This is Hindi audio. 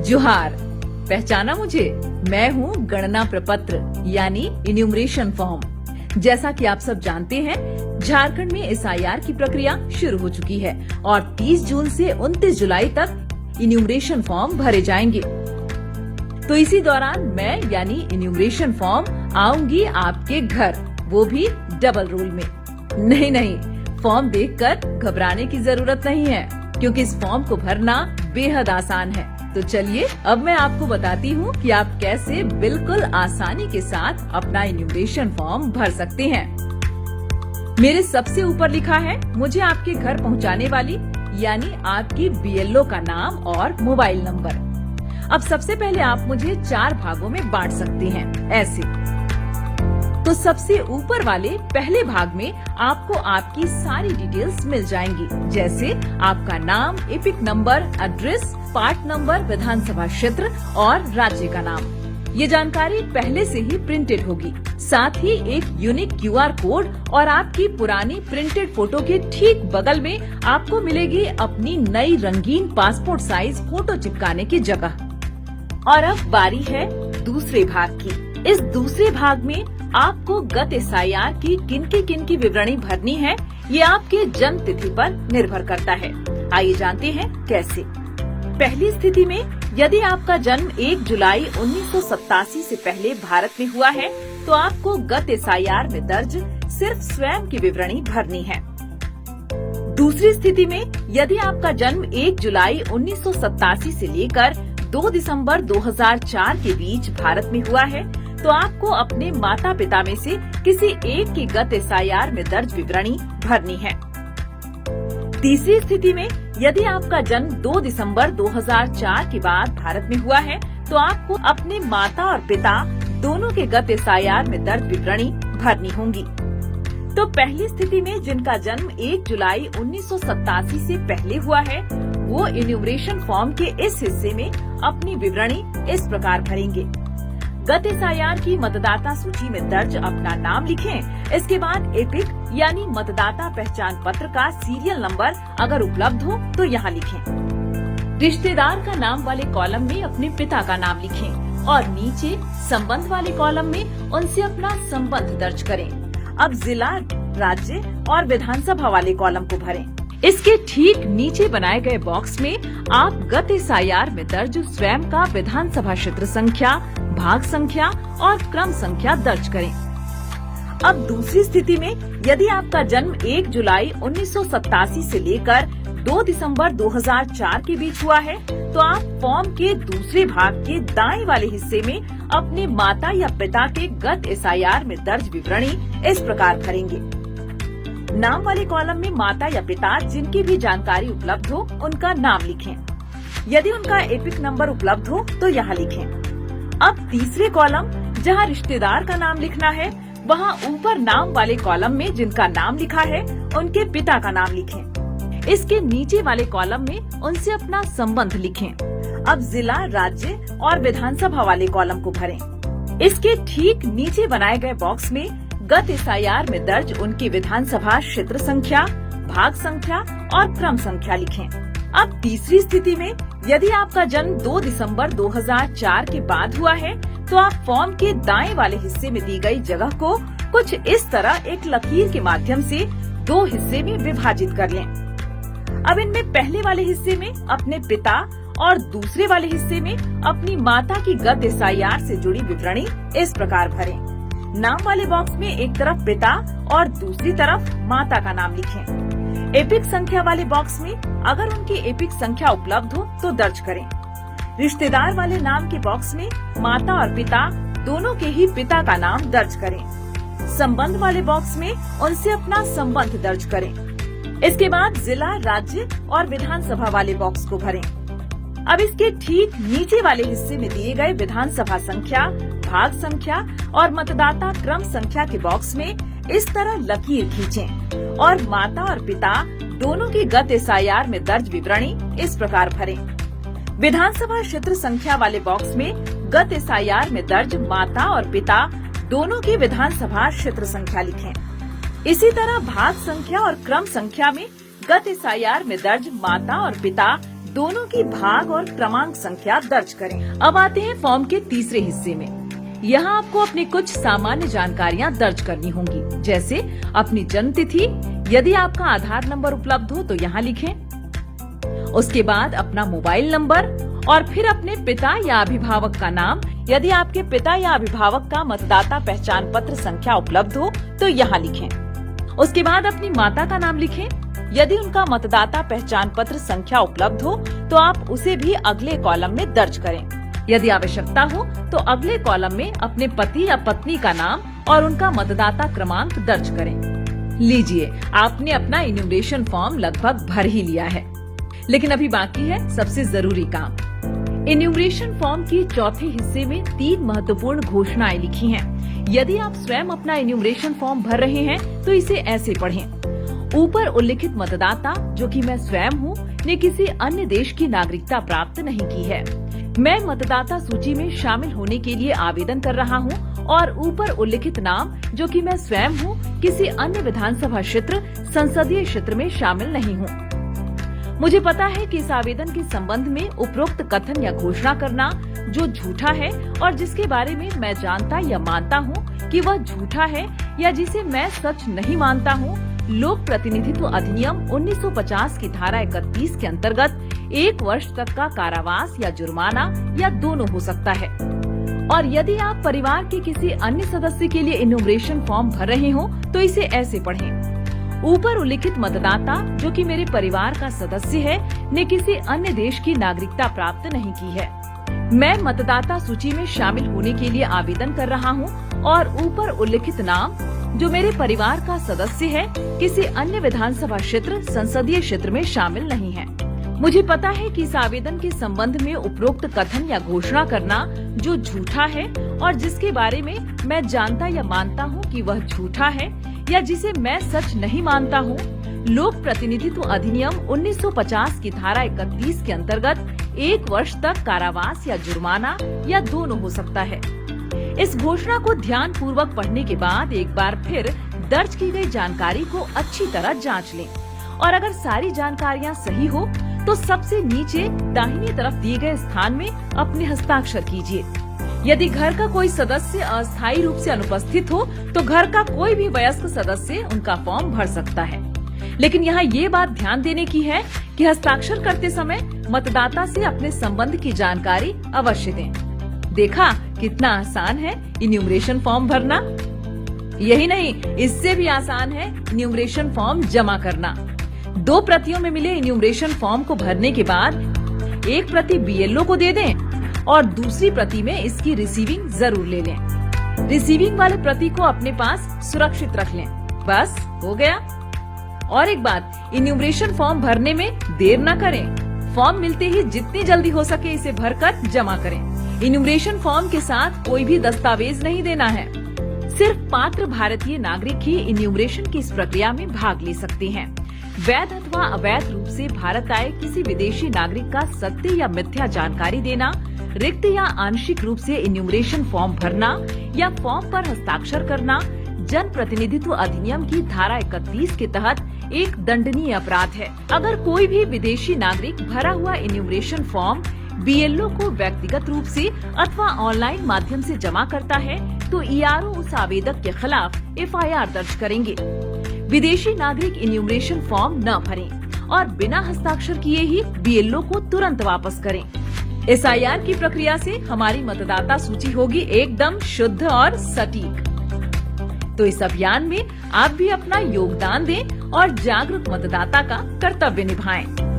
जोहार, पहचाना मुझे? मैं हूँ गणना प्रपत्र यानी इन्यूमरेशन फॉर्म। जैसा कि आप सब जानते हैं, झारखंड में एसआईआर की प्रक्रिया शुरू हो चुकी है और 30 जून से 29 जुलाई तक इन्यूमरेशन फॉर्म भरे जाएंगे। तो इसी दौरान मैं यानी इन्यूमरेशन फॉर्म आऊंगी आपके घर, वो भी डबल रोल में। नहीं, फॉर्म देखकर घबराने की जरूरत नहीं है, क्योंकि इस फॉर्म को भरना बेहद आसान है। तो चलिए अब मैं आपको बताती हूँ कि आप कैसे बिल्कुल आसानी के साथ अपना इन्यूमरेशन फॉर्म भर सकते हैं। मेरे सबसे ऊपर लिखा है मुझे आपके घर पहुँचाने वाली यानी आपकी बीएलओ का नाम और मोबाइल नंबर। अब सबसे पहले आप मुझे 4 भागों में बांट सकते हैं, ऐसे। तो सबसे ऊपर वाले पहले भाग में आपको आपकी सारी डिटेल्स मिल जाएंगी, जैसे आपका नाम, EPIC number, address, part number, विधानसभा क्षेत्र और राज्य का नाम। ये जानकारी पहले से ही प्रिंटेड होगी। साथ ही एक यूनिक क्यूआर कोड और आपकी पुरानी प्रिंटेड फोटो के ठीक बगल में आपको मिलेगी अपनी नई रंगीन पासपोर्ट साइज फोटो चिपकाने की जगह। और अब बारी है दूसरे भाग की। इस दूसरे भाग में आपको गत एसआईआर की किनकी विवरणी भरनी है, ये आपके जन्म तिथि पर निर्भर करता है। आइए जानते हैं कैसे। पहली स्थिति में यदि आपका जन्म 1 जुलाई 1987 से पहले भारत में हुआ है, तो आपको गत एसआईआर में दर्ज सिर्फ स्वयं की विवरणी भरनी है। दूसरी स्थिति में यदि आपका जन्म 1 जुलाई 1987 से लेकर 2 दिसंबर 2004 के बीच भारत में हुआ है, तो आपको अपने माता पिता में से किसी एक की गत एसआईआर में दर्ज विवरणी भरनी है। तीसरी स्थिति में यदि आपका जन्म 2 दिसंबर 2004 के बाद भारत में हुआ है, तो आपको अपने माता और पिता दोनों के गत एसआईआर में दर्ज विवरणी भरनी होंगी। तो पहली स्थिति में जिनका जन्म 1 जुलाई 1987 से पहले हुआ है, वो इन्यूमरेशन फॉर्म के इस हिस्से में अपनी विवरणी इस प्रकार भरेंगे। गत एसआईआर की मतदाता सूची में दर्ज अपना नाम लिखें। इसके बाद एपिक यानी मतदाता पहचान पत्र का सीरियल नंबर अगर उपलब्ध हो तो यहाँ लिखें। रिश्तेदार का नाम वाले कॉलम में अपने पिता का नाम लिखें और नीचे संबंध वाले कॉलम में उनसे अपना संबंध दर्ज करें। अब जिला, राज्य और विधानसभा वाले कॉलम को भरें। इसके ठीक नीचे बनाए गए बॉक्स में आप गत एसआईआर में दर्ज स्वयं का विधानसभा क्षेत्र संख्या, भाग संख्या और क्रम संख्या दर्ज करें। अब दूसरी स्थिति में यदि आपका जन्म 1 जुलाई 1987 से लेकर 2 दिसंबर 2004 के बीच हुआ है, तो आप फॉर्म के दूसरे भाग के दाएं वाले हिस्से में अपने माता या पिता के गत एसआईआर में दर्ज विवरणी इस प्रकार भरेंगे। नाम वाले कॉलम में माता या पिता जिनकी भी जानकारी उपलब्ध हो उनका नाम लिखें। यदि उनका एपिक नंबर उपलब्ध हो तो यहाँ लिखें। अब तीसरे कॉलम जहाँ रिश्तेदार का नाम लिखना है, वहाँ ऊपर नाम वाले कॉलम में जिनका नाम लिखा है उनके पिता का नाम लिखें। इसके नीचे वाले कॉलम में उनसे अपना संबंध लिखें। अब जिला, राज्य और विधानसभा वाले कॉलम को भरें। इसके ठीक नीचे बनाए गए बॉक्स में गत एसआईआर में दर्ज उनकी विधानसभा क्षेत्र संख्या, भाग संख्या और क्रम संख्या लिखें। अब तीसरी स्थिति में यदि आपका जन्म 2 दिसंबर 2004 के बाद हुआ है, तो आप फॉर्म के दाएं वाले हिस्से में दी गई जगह को कुछ इस तरह एक लकीर के माध्यम से 2 हिस्से में विभाजित कर लें। अब इनमें पहले वाले हिस्से में अपने पिता और दूसरे वाले हिस्से में अपनी माता की गत एसआईआर से जुड़ी विवरणी इस प्रकार भरें। नाम वाले बॉक्स में एक तरफ पिता और दूसरी तरफ माता का नाम लिखें। एपिक संख्या वाले बॉक्स में अगर उनकी एपिक संख्या उपलब्ध हो तो दर्ज करें। रिश्तेदार वाले नाम के बॉक्स में माता और पिता दोनों के ही पिता का नाम दर्ज करें। संबंध वाले बॉक्स में उनसे अपना संबंध दर्ज करें। इसके बाद जिला, राज्य और विधानसभा वाले बॉक्स को भरें। अब इसके ठीक नीचे वाले हिस्से में दिए गए विधानसभा संख्या, भाग संख्या और मतदाता क्रम संख्या के बॉक्स में इस तरह लकीर खींचें और माता और पिता दोनों की गत एसआईआर में दर्ज विवरणी इस प्रकार भरें। विधानसभा क्षेत्र संख्या वाले बॉक्स में गत एसआईआर में दर्ज माता और पिता दोनों की विधानसभा क्षेत्र संख्या लिखें। इसी तरह भाग संख्या और क्रम संख्या में गत एसआईआर में दर्ज माता और पिता दोनों की भाग और क्रमांक संख्या दर्ज करें। अब आते हैं फॉर्म के तीसरे हिस्से में। यहाँ आपको अपनी कुछ सामान्य जानकारियाँ दर्ज करनी होंगी, जैसे अपनी जन्म तिथि, यदि आपका आधार नंबर उपलब्ध हो तो यहाँ लिखें। उसके बाद अपना मोबाइल नंबर और फिर अपने पिता या अभिभावक का नाम, यदि आपके पिता या अभिभावक का मतदाता पहचान पत्र संख्या उपलब्ध हो तो यहाँ लिखें। उसके बाद अपनी माता का नाम लिखें। यदि उनका मतदाता पहचान पत्र संख्या उपलब्ध हो तो आप उसे भी अगले कॉलम में दर्ज करें। यदि आवश्यकता हो तो अगले कॉलम में अपने पति या पत्नी का नाम और उनका मतदाता क्रमांक दर्ज करें। लीजिए, आपने अपना इन्यूमरेशन फॉर्म लगभग भर ही लिया है, लेकिन अभी बाकी है सबसे जरूरी काम। इन्यूमरेशन फॉर्म के चौथे हिस्से में 3 महत्वपूर्ण घोषणाएं लिखी हैं। यदि आप स्वयं अपना इन्यूमरेशन फॉर्म भर रहे हैं तो इसे ऐसे पढ़ें। ऊपर उल्लिखित मतदाता, जो कि मैं स्वयं हूँ, ने किसी अन्य देश की नागरिकता प्राप्त नहीं की है। मैं मतदाता सूची में शामिल होने के लिए आवेदन कर रहा हूँ और ऊपर उल्लिखित नाम, जो कि मैं स्वयं हूँ, किसी अन्य विधानसभा क्षेत्र, संसदीय क्षेत्र में शामिल नहीं हूँ। मुझे पता है कि इस आवेदन के संबंध में उपरोक्त कथन या घोषणा करना जो झूठा है और जिसके बारे में मैं जानता या मानता हूँ कि वह झूठा है या जिसे मैं सच नहीं मानता हूँ, लोक प्रतिनिधित्व अधिनियम 1950 की धारा 31 के अंतर्गत 1 वर्ष तक का कारावास या जुर्माना या दोनों हो सकता है। और यदि आप परिवार के किसी अन्य सदस्य के लिए इन्यूमरेशन फॉर्म भर रहे हो तो इसे ऐसे पढ़ें। ऊपर उल्लिखित मतदाता, जो कि मेरे परिवार का सदस्य है, ने किसी अन्य देश की नागरिकता प्राप्त नहीं की है। मैं मतदाता सूची में शामिल होने के लिए आवेदन कर रहा हूँ और ऊपर उल्लिखित नाम, जो मेरे परिवार का सदस्य है, किसी अन्य विधानसभा क्षेत्र, संसदीय क्षेत्र में शामिल नहीं है। मुझे पता है कि इस आवेदन के संबंध में उपरोक्त कथन या घोषणा करना जो झूठा है और जिसके बारे में मैं जानता या मानता हूँ कि वह झूठा है या जिसे मैं सच नहीं मानता हूँ, लोक प्रतिनिधित्व अधिनियम 1950 की धारा 31 के अंतर्गत 1 वर्ष तक कारावास या जुर्माना या दोनों हो सकता है। इस घोषणा को ध्यान पूर्वक पढ़ने के बाद एक बार फिर दर्ज की गई जानकारी को अच्छी तरह जांच लें और अगर सारी जानकारियां सही हो तो सबसे नीचे दाहिनी तरफ दिए गए स्थान में अपने हस्ताक्षर कीजिए। यदि घर का कोई सदस्य अस्थायी रूप से अनुपस्थित हो तो घर का कोई भी वयस्क सदस्य उनका फॉर्म भर सकता है। लेकिन यहाँ ये बात ध्यान देने की है कि हस्ताक्षर करते समय मतदाता से अपने संबंध की जानकारी अवश्य दें। देखा कितना आसान है इन्यूमरेशन फॉर्म भरना। यही नहीं, इससे भी आसान है इन्यूमरेशन फॉर्म जमा करना। 2 प्रतियों में मिले इन्यूमरेशन फॉर्म को भरने के बाद एक प्रति बीएलओ को दे दें और दूसरी प्रति में इसकी रिसीविंग जरूर ले लें। रिसीविंग वाले प्रति को अपने पास सुरक्षित रख लें। बस हो गया। और एक बात, इन्यूमरेशन फॉर्म भरने में देर न करें। फॉर्म मिलते ही जितनी जल्दी हो सके इसे भरकर जमा करें। इन्यूमरेशन फॉर्म के साथ कोई भी दस्तावेज नहीं देना है। सिर्फ पात्र भारतीय नागरिक ही इन्यूमरेशन की इस प्रक्रिया में भाग ले सकते हैं। वैध अथवा अवैध रूप से भारत आए किसी विदेशी नागरिक का सत्य या मिथ्या जानकारी देना, रिक्त या आंशिक रूप से इन्यूमरेशन फॉर्म भरना या फॉर्म पर हस्ताक्षर करना जन प्रतिनिधित्व अधिनियम की धारा 31 के तहत एक दंडनीय अपराध है। अगर कोई भी विदेशी नागरिक भरा हुआ इन्यूमरेशन फॉर्म बीएलओ को व्यक्तिगत रूप से अथवा ऑनलाइन माध्यम से जमा करता है तो ईआरओ उस आवेदक के खिलाफ एफआईआर दर्ज करेंगे। विदेशी नागरिक इन्यूमरेशन फॉर्म न भरें और बिना हस्ताक्षर किए ही बीएलओ को तुरंत वापस करें। एसआईआर की प्रक्रिया से हमारी मतदाता सूची होगी एकदम शुद्ध और सटीक। तो इस अभियान में आप भी अपना योगदान दें और जागरूक मतदाता का कर्तव्य निभाएं।